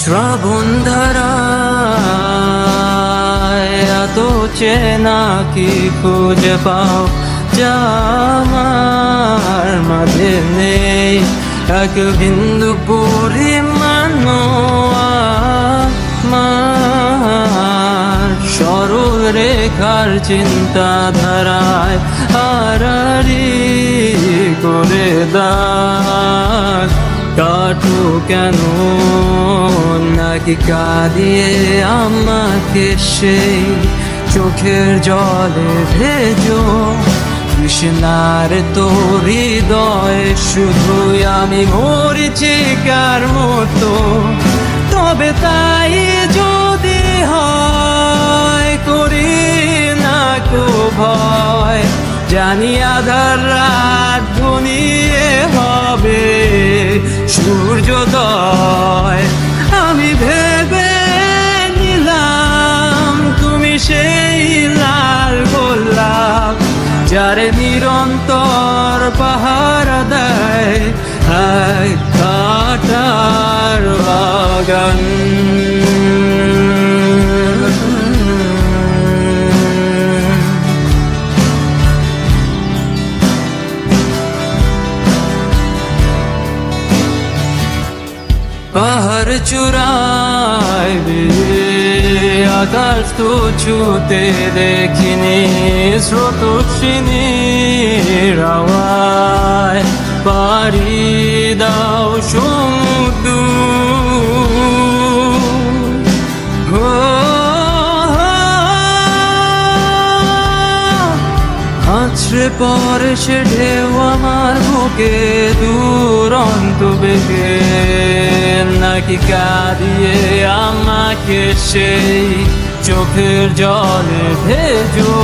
শ্রাবণ ধারায় এত চেনা কি খুঁজে পাও যা আমার মাঝে নেই, এক বিন্দু পরিমাণ আমার সরল রেখার চিন্তাধারায় আড়াআড়ি করে দাগ কাটো কেন নাকি কাঁদিয়ে আমাকে সেই চোখের জলে ভেজো কৃষ্ণার তোর হৃদয়ে শুধুই আমি মরিচিকার মতো। তবে তাই যদি হয় করি না কো ভয়, জানি আধার রাত ঘনিয়ে হবে সূর্যোদয়। আমি ভেবে নিলাম তুমি সেই লাল গোলাপ যারে নিরন্তর পাহারা দেয় এক কাঁটার বাগান। পাহাড় চূড়ায় আকাশ তো ছুতে দেখিনি, স্রোতস্বিনীর আওয়াজ পাড়ি দাও সমুদ্র। আছড়ে পরে সে ঢেউ আমার বুকে দুরন্ত বেগে, নাকি কাঁদিয়ে আমাকে সেই চোখের জলে ভেজো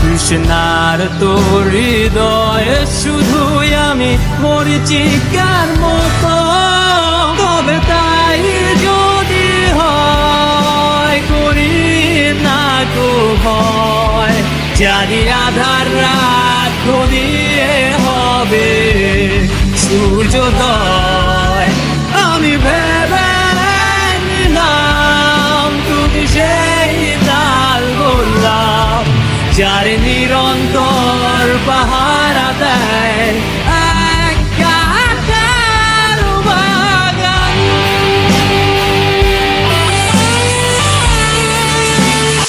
কৃষ্ণার তোর হৃদয়ে শুধুই আমি মরিচিকার মতো। তবে তাই যদি হয় করি না কো ভয়, জানি আধার রাত ঘনিয়ে হবে সূর্যোদয়। আমি ভেবে নিলাম তুমি সেই লাল গোলাপ যার নিরন্তর পাহাড়